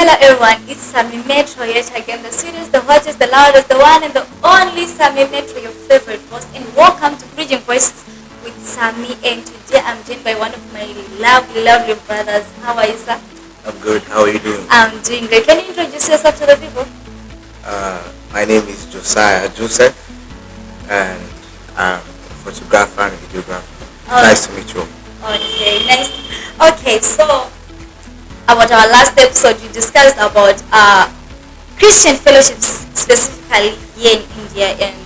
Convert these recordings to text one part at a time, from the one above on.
Hello everyone, it's SammieMetro yet again, the sweetest, the hottest, the loudest, the one and the only SammieMetro, your favorite host, and welcome to Bridging Voices with Sammie. And today I'm joined by one of my lovely brothers. How are you, sir? I'm good. How are you doing? I'm doing great. Can you introduce yourself to the people? My name is Joseph, and I'm a photographer and videographer. Nice to meet you. Okay, nice. Okay, so about our last episode, we discussed about Christian fellowships, specifically here in India, and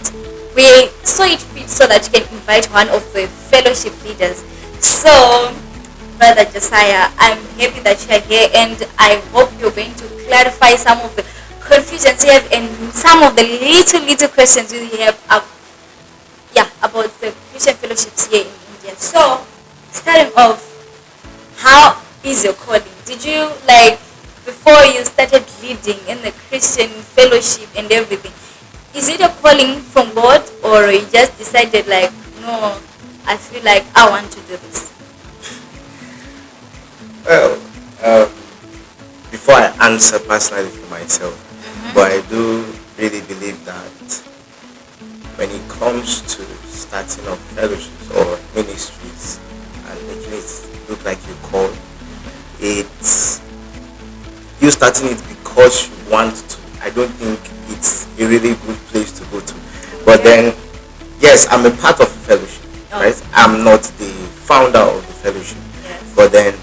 we saw it fit so that you can invite one of the fellowship leaders. So, Brother Josiah, I'm happy that you are here, and I hope you're going to clarify some of the confusions you have and some of the little questions you have about the Christian fellowships here in India. So, starting off, how is your calling? Did you, before you started leading in the Christian fellowship and everything, is it a calling from God, or you just decided no, I feel like I want to do this? Well, before I answer personally for myself, but I do really believe that when it comes to starting up fellowships or ministries and making it look like you call, it's you starting it because you want to. I don't think it's a really good place to go to. But then, yes, I'm a part of the fellowship, right? I'm not the founder of the fellowship. Yes. But then,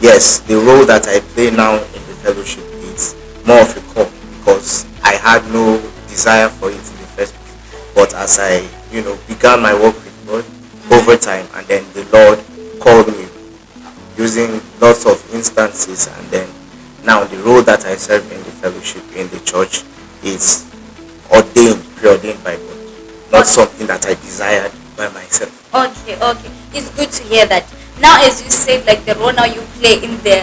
yes, the role that I play now in the fellowship is more of a call because I had no desire for it in the first place. But as I, began my work with God over time, and then the Lord called me using lots of instances, and then now the role that I serve in the fellowship in the church is preordained by God, not something that I desired by myself. Okay. It's good to hear that. Now, as you said, the role now you play in the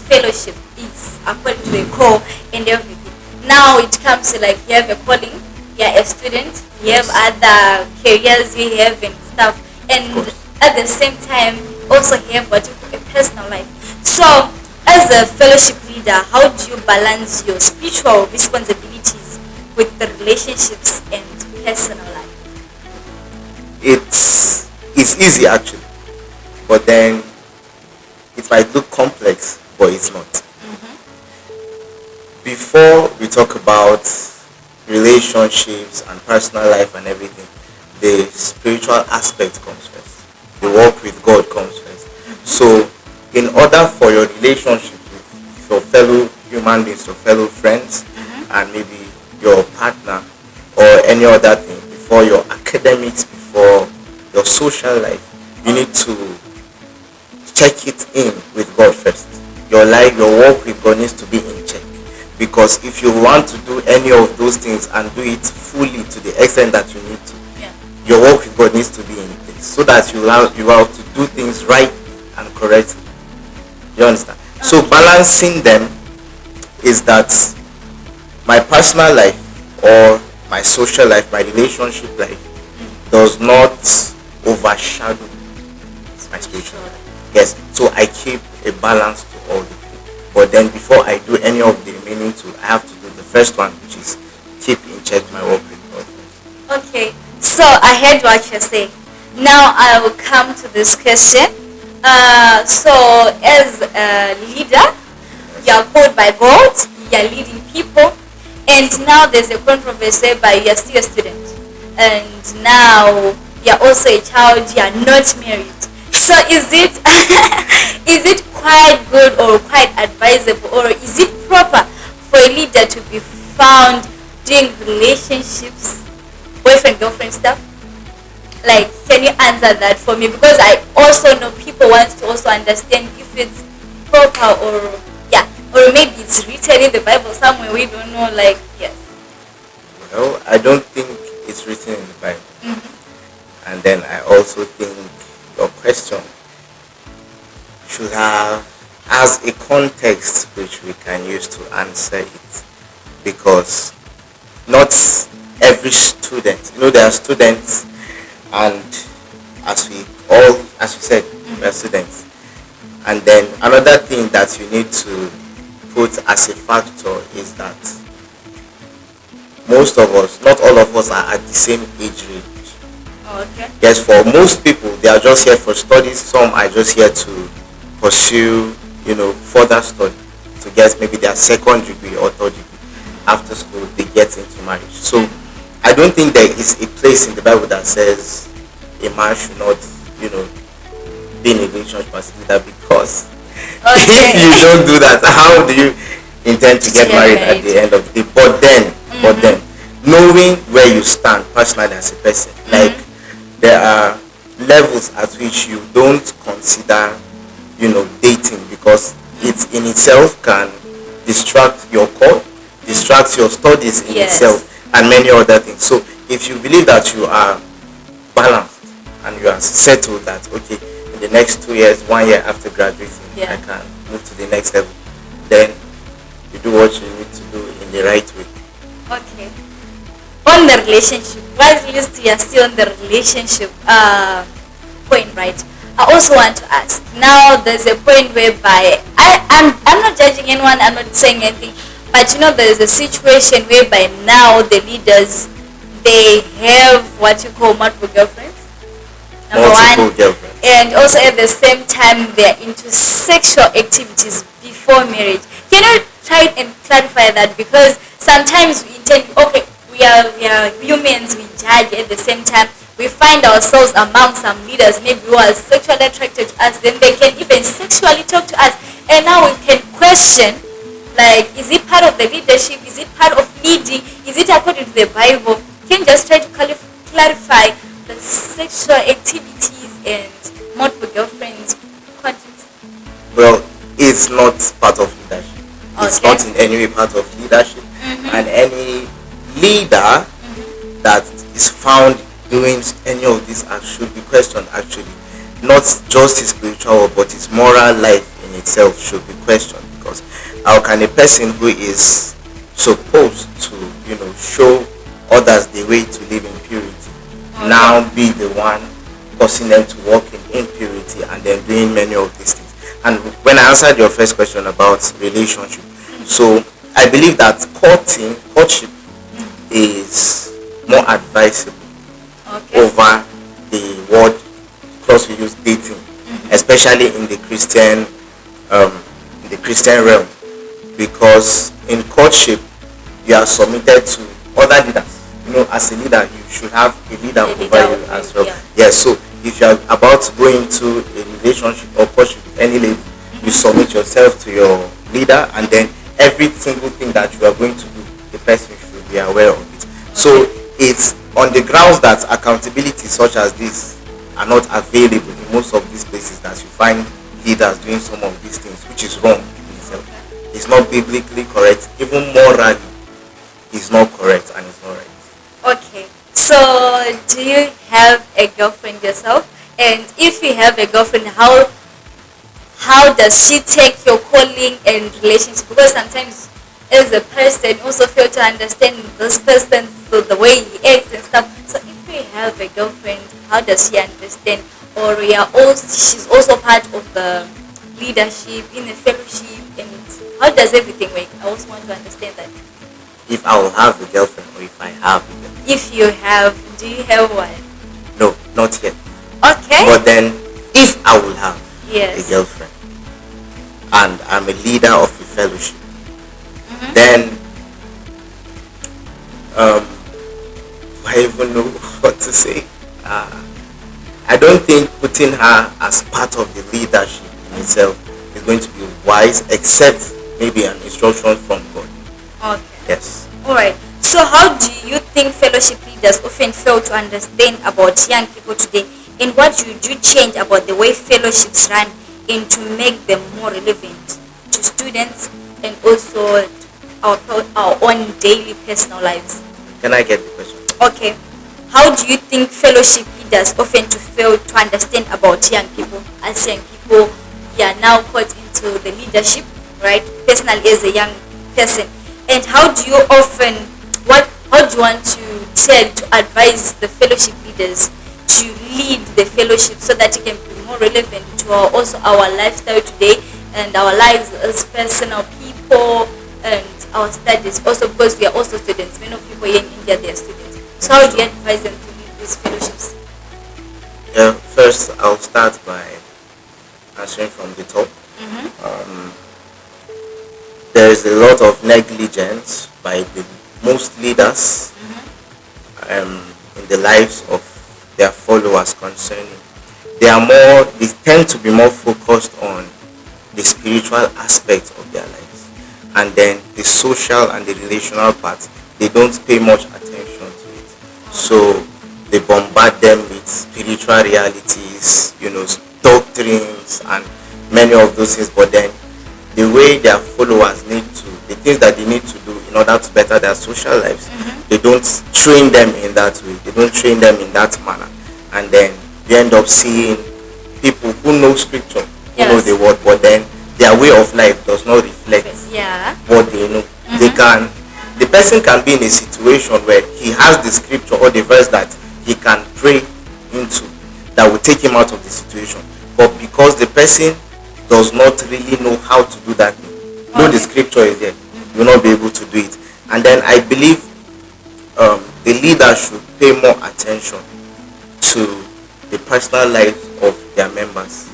fellowship is according to the call and everything. Now it comes to you have a calling, you're a student, you have other careers you have and stuff, and at the same time also have what you call a personal life. So, as a fellowship leader, how do you balance your spiritual responsibilities with the relationships and personal life? It's easy actually, but then it might look complex, but it's not. Before we talk about relationships and personal life and everything, the spiritual aspect comes first. The work with God comes first. So, in order for your relationship with your fellow human beings, your fellow friends, and maybe your partner or any other thing, before your academics, before your social life, you need to check it in with God first. Your life, your work with God needs to be in check. Because if you want to do any of those things and do it fully to the extent that you need to, your work with God needs to be in place so that you have to do things right and correctly. You understand? So balancing them is that my personal life or my social life, my relationship life does not overshadow my spiritual life. Yes, so I keep a balance to all the three. But then before I do any of the remaining two, I have to do the first one, which is keep in check my work with God. Okay, so I heard what you're saying. Now I will come to this question. So as a leader, you are called by God, you are leading people, and now there's a controversy whereby you are still a student, and now you are also a child, you are not married. So is it is it quite good or quite advisable, or is it proper for a leader to be found doing relationships, boyfriend girlfriend stuff? Can you answer that for me? Because I also know people want to also understand if it's proper or maybe it's written in the Bible somewhere, we don't know, yes. Well, I don't think it's written in the Bible. And then I also think your question should have as a context which we can use to answer it, because not every student, there are students, and as you said, we are students. And then another thing that you need to put as a factor is that most of us, not all of us, are at the same age range. Okay. Yes, for most people, they are just here for studies. Some are just here to pursue, further study to get maybe their second degree or third degree. After school, they get into marriage. So, I don't think there is a place in the Bible that says a man should not, be in a relationship as a leader, because if you don't do that, how do you intend to get married at the end of the day? But then, knowing where you stand personally as a person, like there are levels at which you don't consider, dating, because it in itself can distract your call, distract your studies in itself, and many other things. So if you believe that you are balanced and you are settled that, okay, in the next 2 years, 1 year after graduating, I can move to the next level, then you do what you need to do in the right way. Okay. On the relationship, while you are still on the relationship point, right? I also want to ask. Now there's a point whereby I'm not judging anyone. I'm not saying anything, but there's a situation whereby now the leaders, they have what you call multiple girlfriends. Number one, girlfriends. And also at the same time they're into sexual activities before marriage. Can you try and clarify that? Because sometimes we intend, okay, we are humans, we judge. At the same time, we find ourselves among some leaders, maybe who are sexually attracted to us, then they can even sexually talk to us, and now we can question, like, is it part of the leadership? Is it part of leading? Is it according to the Bible? Can you just try to clarify the sexual activities and multiple girlfriends context? Well, it's not part of leadership. It's not in any way part of leadership. And any leader that is found doing any of these acts should be questioned, actually. Not just his spiritual, but his moral life in itself should be questioned. Because how can a person who is supposed to, show others the way to live in purity, now be the one causing them to walk in impurity and then doing many of these things? And when I answered your first question about relationship, so I believe that courtship is more advisable over the word clause we use, dating, especially in the Christian realm, because in courtship you are submitted to other leaders. As a leader, you should have a leader over you as well. Yes. So if you are about to go into a relationship or courtship with any lady, you submit yourself to your leader, and then every single thing that you are going to do, the person should be aware of it. So it's on the grounds that accountability such as this are not available in most of these places that you find leaders doing some of these things, which is wrong in itself. It's not biblically correct, even morally it's not correct, and it's not right. Okay, so do you have a girlfriend yourself? And if you have a girlfriend, how does she take your calling and relationship? Because sometimes as a person also fail to understand this person, so the way he acts and stuff. So if you have a girlfriend, how does she understand? Or she's also part of the leadership in the fellowship, and how does everything work? I also want to understand that. If I will have a girlfriend, or if I have a girlfriend. If you have, do you have one? No, not yet. Okay. But then, if I will have Yes. a girlfriend, and I'm a leader of a fellowship, then I even know what to say. I don't think putting her as part of the leadership in itself is going to be wise, except maybe an instruction from God. Okay. Yes. Alright. So how do you think fellowship leaders often fail to understand about young people today, and what should you change about the way fellowships run and to make them more relevant to students and also our own daily personal lives? Can I get the question? Okay. How do you think fellowship leaders often to fail to understand about young people, as young people you are now caught into the leadership, right? Personally as a young person. And how do you want to advise the fellowship leaders to lead the fellowship so that it can be more relevant to our lifestyle today, and our lives as personal people and our studies also, because we are also students. Many of people here in India, they are students. So how do you advise them to lead these fellowships? Yeah, first I'll start by answering from the top. Um, there is a lot of negligence by the most leaders in the lives of their followers concerning. They tend to be more focused on the spiritual aspect of their lives, and then the social and the relational part, they don't pay much attention to it. So they bombard them with spiritual realities, doctrines and many of those things, but then the way their followers need to, the things that they need to do in order to better their social lives, they don't train them in that way, they don't train them in that manner, and then you end up seeing people who know scripture, who know the word, but then their way of life does not reflect what they know. The person can be in a situation where he has the scripture or the verse that he can pray into that will take him out of the situation, but because the person does not really know how to do that thing, though the scripture is there, you will not be able to do it. And then I believe the leader should pay more attention to the personal lives of their members.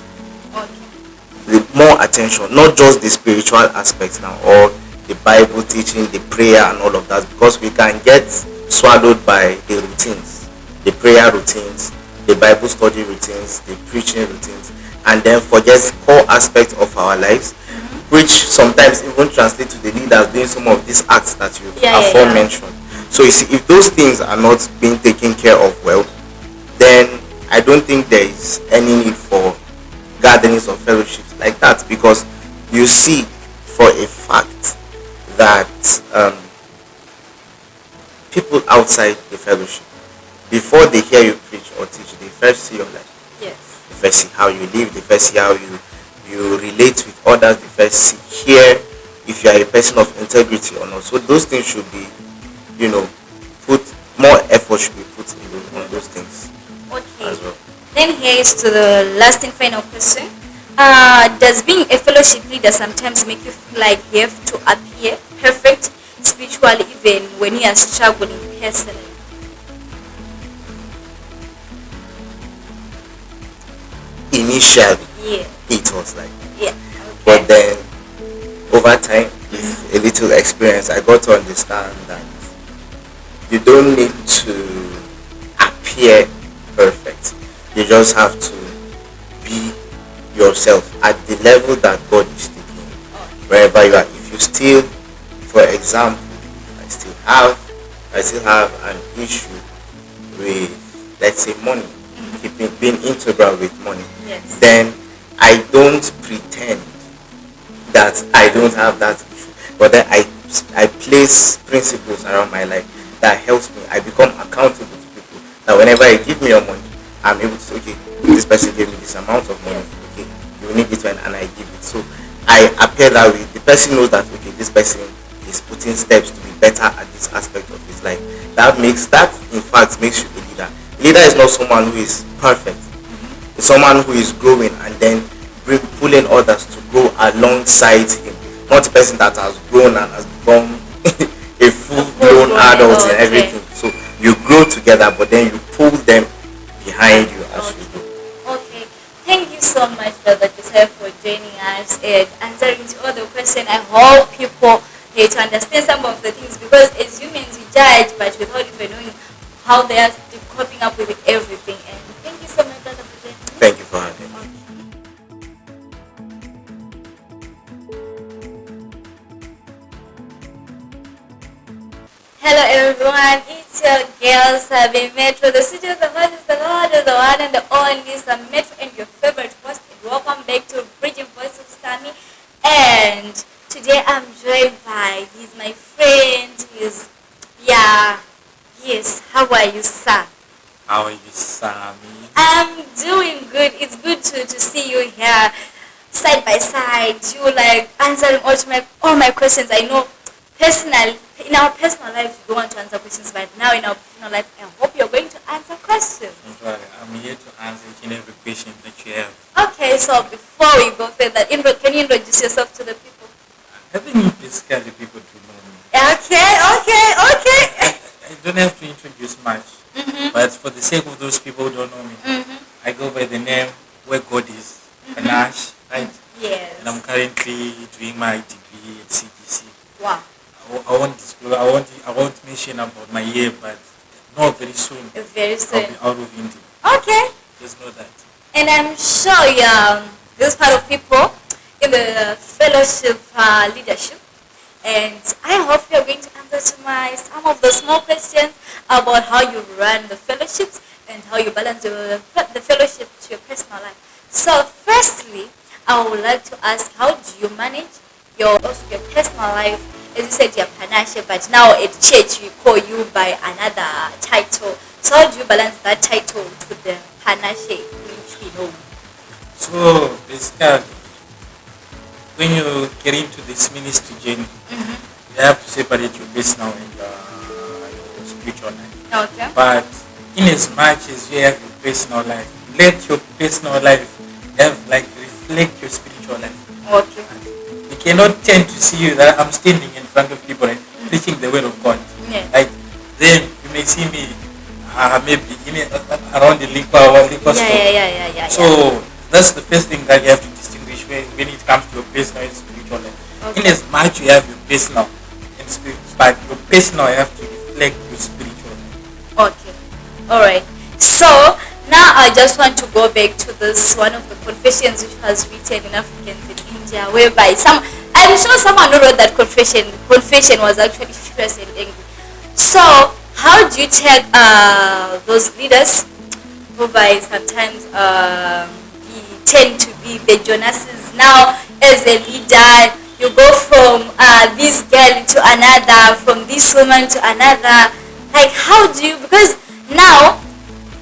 More attention, not just the spiritual aspects now, or the Bible teaching, the prayer and all of that, because we can get swallowed by the routines, the prayer routines, the Bible study routines, the preaching routines, and then forget core aspects of our lives, which sometimes even translate to the leaders doing some of these acts that you aforementioned. So you see, if those things are not being taken care of well, then I don't think there is any need for gatherings or fellowships like that, because you see for a fact that people outside the fellowship, before they hear you preach or teach, they first see your life. They first see how you live, they first see how you relate with others, they first hear if you are a person of integrity or not. So those things should be, put more effort should be put on those things as well. Then here is to the last and final question. Does being a fellowship leader sometimes make you feel like you have to appear perfect spiritually even when you are struggling personally? Initially, it was like that. But then over time, with a little experience, I got to understand that you don't need to appear perfect. You just have to be yourself at the level that God is taking you. Wherever you are. If you still, for example, I still have an issue with, let's say, money, being integral with money, then I don't pretend that I don't have that issue, but then I place principles around my life that helps me. I become accountable to people, that whenever I give me your money, I'm able to say, okay, this person gave me this amount of money, okay, you need it when, and I give it. So I appear that way. The person knows that, okay, this person is putting steps to be better at this aspect of his life. That in fact makes you a leader. A leader is not someone who is perfect. It's someone who is growing and then pulling others to grow alongside him. Not a person that has grown and has become a full-blown adult and everything. So you grow together, but then you pull them behind you as you go. Okay. Thank you so much, Brother Joseph, for joining us and answering to all the questions. I hope people need to understand some of the things, because as humans we judge, but without even knowing how they are coping up with everything. And thank you so much, Brother, for joining us. Thank you for having me. Hello everyone, it's your girl SammieMetro, the city of the hottest, the hottest, the one and the only SammieMetro, and your favorite host. And welcome back to Bridging Voice of Sammy. And today I'm joined by, he's my friend, how are you, sir? How are you, Sammy? I'm doing good. It's good to see you here side by side. You like answering all my questions. I know personally, in our personal life, we don't want to answer questions, but now in our professional life, I hope you're going to answer questions. Don't worry, I'm here to answer each and every question that you have. Okay, so before we go further, can you introduce yourself to the people? I think basically people to know me. Okay. I don't have to introduce much, but for the sake of those people who don't know me, I go by the name Where God Is, Panashe, right? Yes. And I'm currently doing my degree at CGC. Wow. I won't disclose. I won't mention about my year, but no, very soon. Very soon. I'll be out of India. Okay. Just know that. And I'm sure this part of people in the fellowship leadership, and I hope you're going to answer to some of the small questions about how you run the fellowships and how you balance the fellowship to your personal life. So firstly, I would like to ask, how do you manage your personal life? As you said, you're Panashe, but now at church we call you by another title. So how do you balance that title to the Panashe which we know? So basically, when you get into this ministry journey, you have to separate your personal and your spiritual life. Okay. But in as much as you have your personal life, let your personal life reflect your spiritual life. Okay. You cannot tend to see you that I'm standing in front of people and preaching the word of God. Yeah. Like then you may see me maybe around the liquor store. Yeah. So that's the first thing that you have to distinguish when it comes to your personal and spiritual life. Okay. In as much you have your personal and spiritual, but your personal you have to reflect your spiritual life. Okay. Alright. So now I just want to go back to this one of the confessions which was written in Africans in India, whereby I'm sure someone who wrote that confession was actually furious and angry. So how do you tell those leaders who by sometimes we tend to be the Jonases? Now as a leader, you go from this girl to another, from this woman to another. Like how do you, because now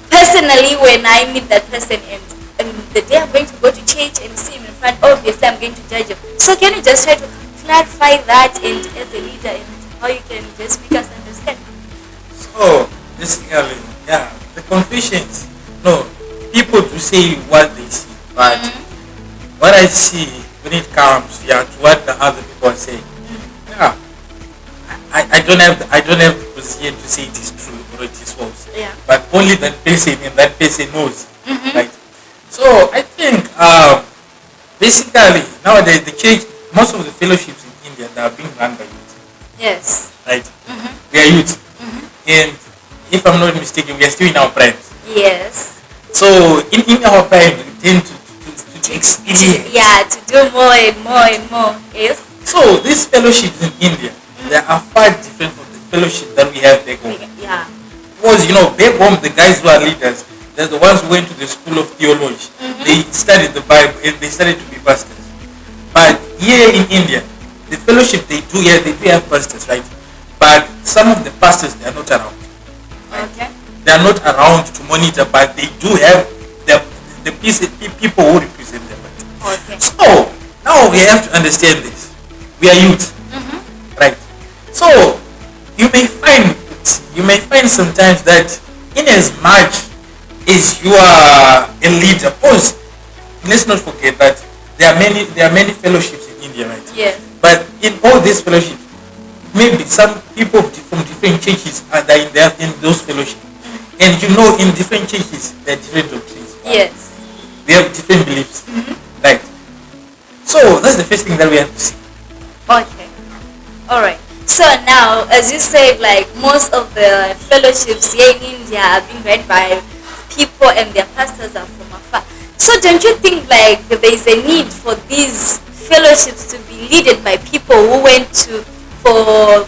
personally when I meet that person and the day I'm going to go to church and see him in front, obviously I'm going to judge him. So can you just try to clarify that and as a leader and how you can just make us understand? So basically, the confessions. No, people do say what they see, but what I see when it comes to what the other people are saying, I don't have the position to say it is true or it is false. Yeah. But only that person and that person knows, right? So I think basically nowadays the church, most of the fellowships in India, they are being run by youth. Yes. Right? They are youth, and if I'm not mistaken, we are still in our prime. Yes. So in our prime, we tend to experience. Yeah, to do more and more and more. Yes. So these fellowships in India, they are far different from the fellowship that we have back home. Yeah. Because back home, the guys who are leaders, they're the ones who went to the school of theology. They studied the Bible and they started to be pastors. But here in India, the fellowship they do have pastors, right? But some of the pastors, they are not around. Right? Okay. They are not around to monitor, but they do have the people who represent them. Right? Okay. So now we have to understand this. We are youth, right? So you may find sometimes that in as much as you are a leader, because let's not forget that there are many fellowships in India, right? Yes. But in all these fellowships, maybe some people from different churches are there in those fellowships, and in different churches there are different doctrines. Yes. We have different beliefs, right? So that's the first thing that we have to see. Okay. Alright. So now, as you said, like most of the fellowships here in India are being run by people and their pastors are from afar. So don't you think like there is a need for these fellowships to be led by people who went for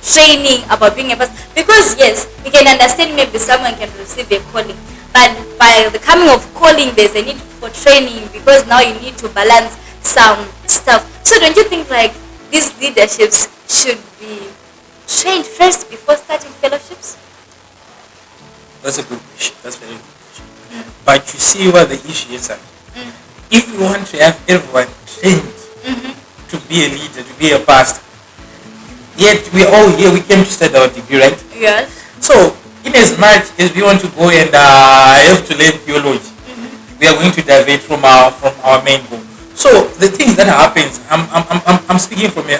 training about being a pastor? Because yes, we can understand maybe someone can receive a calling, but by the coming of calling, there's a need for training because now you need to balance some stuff. So don't you think like these leaderships should be trained first before starting fellowships? That's a good question. That's very good question. But you see what the issue is. If you want to have everyone trained to be a leader, to be a pastor, yet we are all here. We came to study our degree, right? Yes. So, in as much as we want to go and have to learn theology, we are going to divert from our main goal. So the things that happens, I'm speaking from a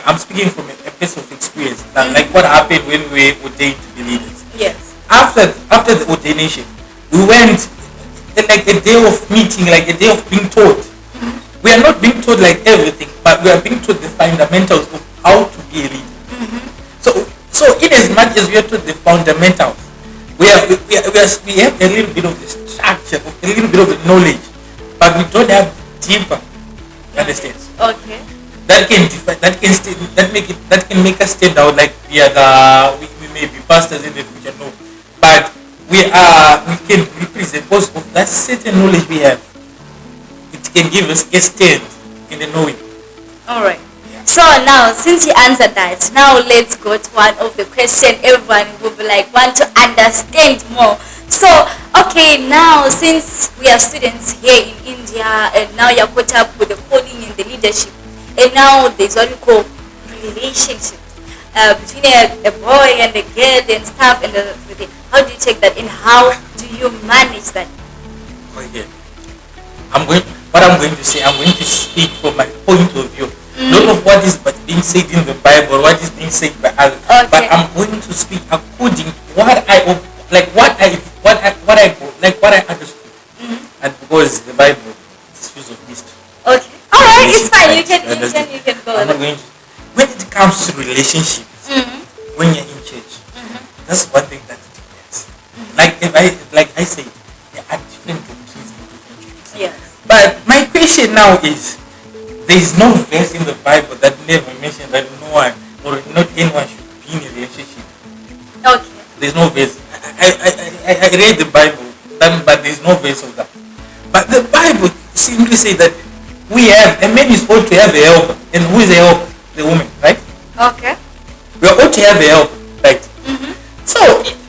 place of experience, like what happened when we were ordained to be leaders. Yes. After the ordination, we went like a day of meeting, like a day of being taught. We are not being taught like everything, but we are being taught the fundamentals of how to be a leader. So in as much as we are taught the fundamentals, we have a little bit of the structure, a little bit of the knowledge, but we don't have deeper. Understand? Okay. That can make us stand out like we may be pastors in the future, no, but we can represent because of that certain knowledge we have. It can give us a stand in the knowing. All right. So now, since you answered that, now let's go to one of the questions everyone will be like want to understand more. So, okay, now since we are students here in India, and now you're caught up with the coding and the leadership, and now there's what we call relationships between a boy and a girl and stuff and everything. How do you take that, and how do you manage that? Okay, I'm going to speak from my point of view. Not of what is being said in the Bible, what is being said by others, but I'm going to speak according to what I understood, and because the Bible is full of mystery. Okay, all right, it's fine. You can go. I'm not going to. When it comes to relationships, when you're in church, that's one thing that depends. Like I said, there are different doctrines in different churches. Yes. But my question now is, there is no verse in the Bible that never mentions that no one or not anyone should be in a relationship. Okay. There's no verse. I read the Bible, but there's no verse of that. But the Bible simply says that a man is ought to have a helper. And who is a helper? The woman, right? Okay. We are ought to have a helper, right? So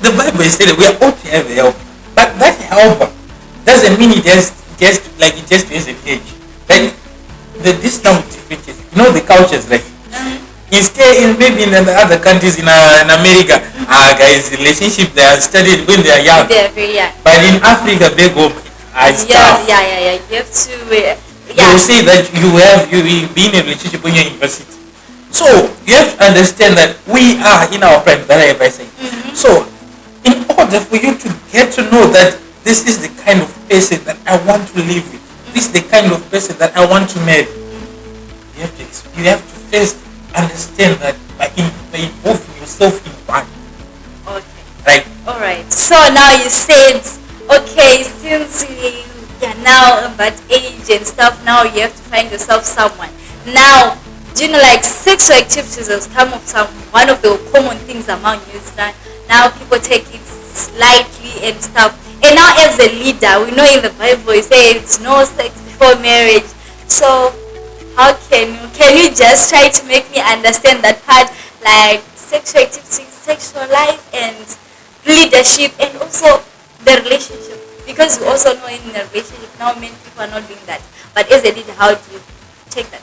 the Bible is saying that we are ought to have a helper. But that helper doesn't mean it just has an age. Like this now different. You know the cultures, right? Instead, maybe in the other countries in America, guys, relationship they are studied when they are young. They are very young. But in Africa, they go, it's tough. Yeah. You have to. They will say that you will be in a relationship when you're in university. So you have to understand that we are in our prime. That I say. So in order for you to get to know that this is the kind of person that I want to live with, this is the kind of person that I want to marry, you have to first understand that by involving yourself in one. Okay. Right. All right. So now you said, okay, since you're now in that age and stuff, now you have to find yourself someone. Now, do you know, like sexual activities is one of the common things among youth now people take it lightly and stuff. And now as a leader, we know in the Bible it says no sex before marriage. So how can you just try to make me understand that part, like sexual activity, sexual life, and leadership, and also the relationship? Because you also know in a relationship now many people are not doing that. But as a leader, how do you take that?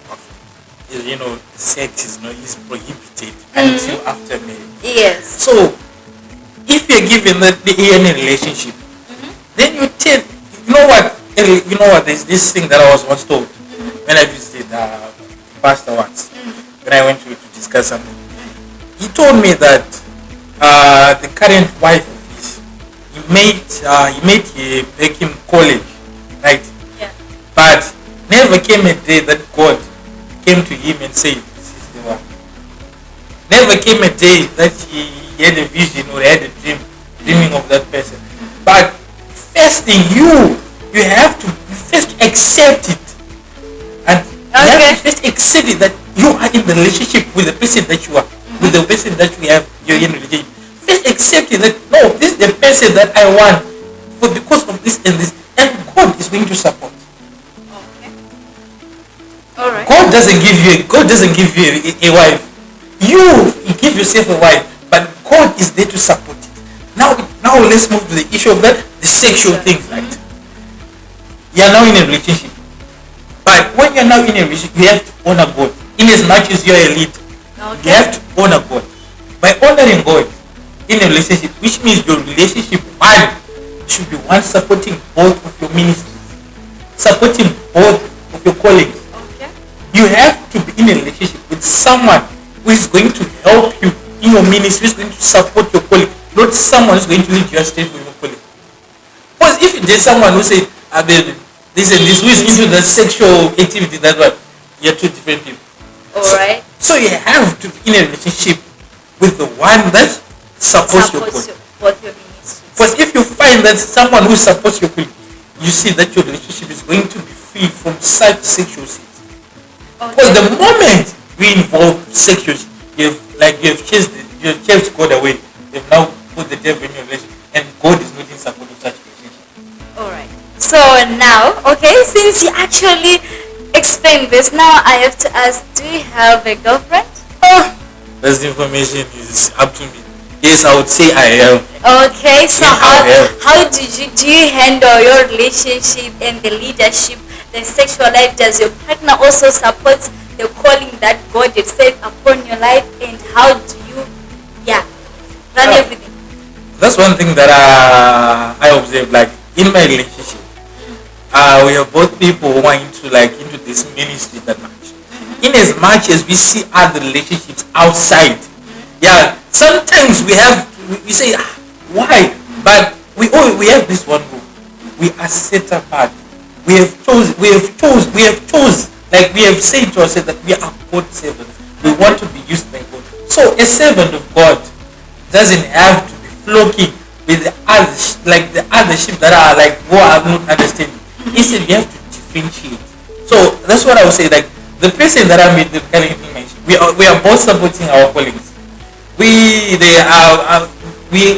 Okay. You know, sex is prohibited until after marriage. Yes. So if you're given any relationship, then you tell, you know what, there's this thing that I was once told when I visited pastor once, when I went to discuss something. He told me that the current wife of his, he made him college, right? Yeah. But never came a day that God came to him and said, this is the one. Never came a day that he had a vision or had a dreaming of that person. But first thing, you have to first accept it. And you have to first accept it that you are in the relationship with the person that you are, with the person that you're in relationship. First accept it that, no, this is the person that I want because of this and this. And God is going to support. Okay. Alright. God doesn't give you a wife. You give yourself a wife, but God is there to support it. Now let's move to the issue of the sexual things, right? You are now in a relationship. But when you are now in a relationship, you have to honor God. In as much as you are a leader, You have to honor God. By honoring God in a relationship, which means your relationship, one, should be one supporting both of your ministries, supporting both of your colleagues. Okay. You have to be in a relationship with someone who is going to help you in your ministry, who is going to support your colleague, not someone who is going to lead you astray for your colleague. Because if there's someone who says, this and this, who is into the sexual activity, that's what, you're two different people. Alright. So you have to be in a relationship with the one that supports your colleague. Both your ministries. Because if you find that someone who supports your colleague, you see that your relationship is going to be free from such sexual sins. Because the moment we involve sexual, you have chased God away. You've now put the devil in your relationship, and God is not in support of such relationship. Alright. So now, since you actually explained this, now I have to ask, do you have a girlfriend? This information is up to me. Yes, I would say I am. Okay, so how do you handle your relationship and the leadership, the sexual life? Does your partner also support the calling that God has set upon your life? And how do you run everything? That's one thing that I observe, like in my relationship. We are both people who are into this ministry that much. In as much as we see other relationships outside, sometimes we say why, but we have this one rule: we are set apart. We have chose. Like we have said to ourselves that we are God's servants. We want to be used by God. So a servant of God doesn't have to be flocking with the other sheep that are who are not understanding. Instead, we have to differentiate. So that's what I would say. Like the person that I made the calling image, we are both supporting our colleagues. We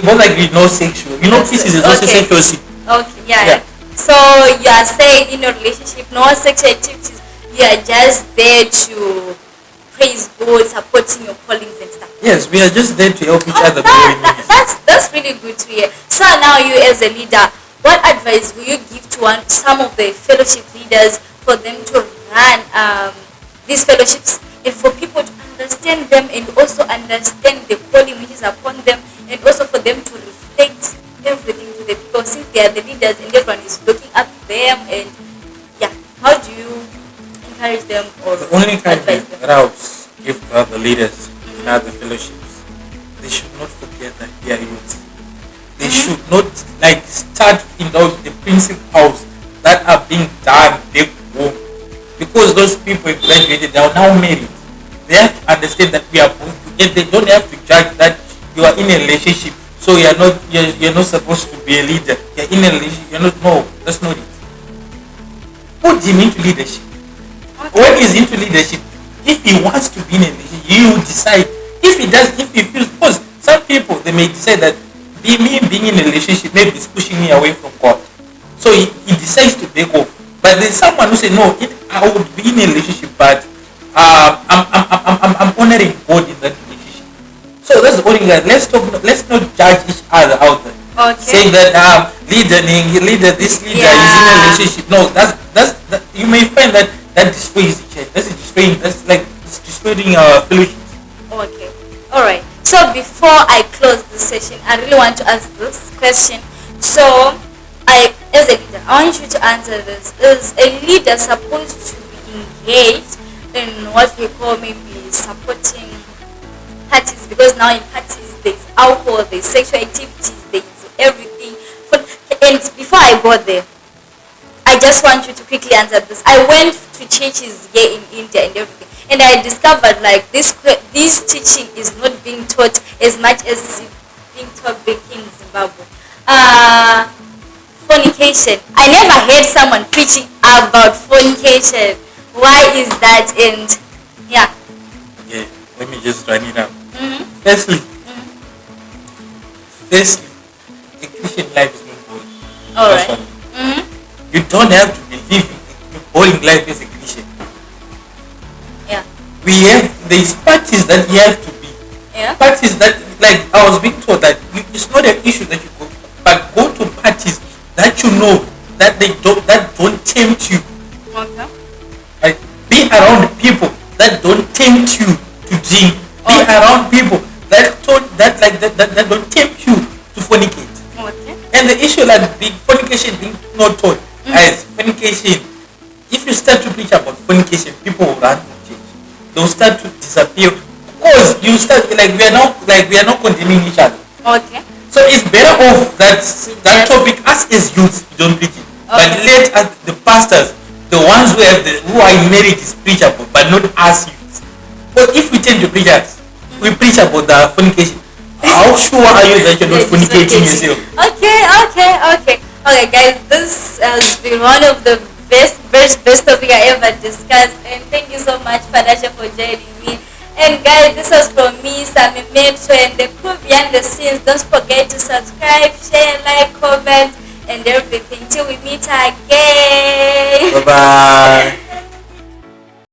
both agree no sexual. Pieces is also sexual sin. Okay, yeah. So you are saying in your relationship, no sexual activities. You are just there to praise God, supporting your colleagues and stuff. Yes, we are just there to help each other. That's really good to hear. So now you as a leader, what advice will you give to some of the fellowship leaders for them to run these fellowships and for people to understand them and also understand the calling which is upon them, and also for them to reflect everything to the people since they are the leaders and everyone is looking up to them? And how do you encourage them or the only advise them? that I would give to other leaders in other fellowships, they should not forget that they are youth. They should not start in the principles that are being done back home, because those people have graduated, they are now married. They have to understand that we are both together. They don't have to judge that you are in a relationship, so you're not supposed to be a leader. You're in a relationship. You're not. No, that's not it. Put him into leadership. Okay. When he's into leadership, if he wants to be in a relationship, you decide. If he does, if he feels, because some people they may decide that me being in a relationship maybe is pushing me away from God, so he decides to back off. But there's someone who says no, I would be in a relationship, but I'm honoring God in that relationship. So that's the only thing. Let's not judge each other out there. Okay. Saying that this leader is in a relationship. No, that's you may find that destroys the church. That's destroying our fellowship. Okay. Alright. So before I close this session, I really want to ask this question. So as a leader, I want you to answer this. Is a leader supposed to be engaged in what we call maybe supporting parties? Because now in parties there's alcohol, there's sexual activities, there's everything. And before I go there, I just want you to quickly answer this. I went to churches here in India and everything, and I discovered this teaching is not being taught as much as being taught back in Zimbabwe. Fornication. I never heard someone preaching about fornication. Why is that? And okay, let me just run it out. Firstly, the Christian life is not boring. Alright. You don't have to be living a boring life as a Christian. Yeah. There's parties that you have to be. Yeah. Parties that, I was being told that it's not an issue that you go, but go to parties that you know that don't tempt you. Okay. Be around people that don't tempt you to drink. around people that don't tempt you to fornicate. Okay. And the issue like the fornication being not taught as fornication. If you start to preach about fornication, people will run from church. They'll start to disappear because you start we are not condemning each other. Okay. So it's better off that topic us as youth don't preach it, but let us, the pastors, the ones who are in marriages, preach about, but not us youths. But if we tend to preach us, we preach about the fornication. How sure are you that you're not fornicating yourself? Okay, guys. This has been one of the best topic I ever discussed, and thank you so much, Panashe, for joining me. And guys, this was from me, SammieMetro, and the crew behind the scenes. Don't forget to subscribe, share, like, comment, and everything. Till we meet again. Bye bye.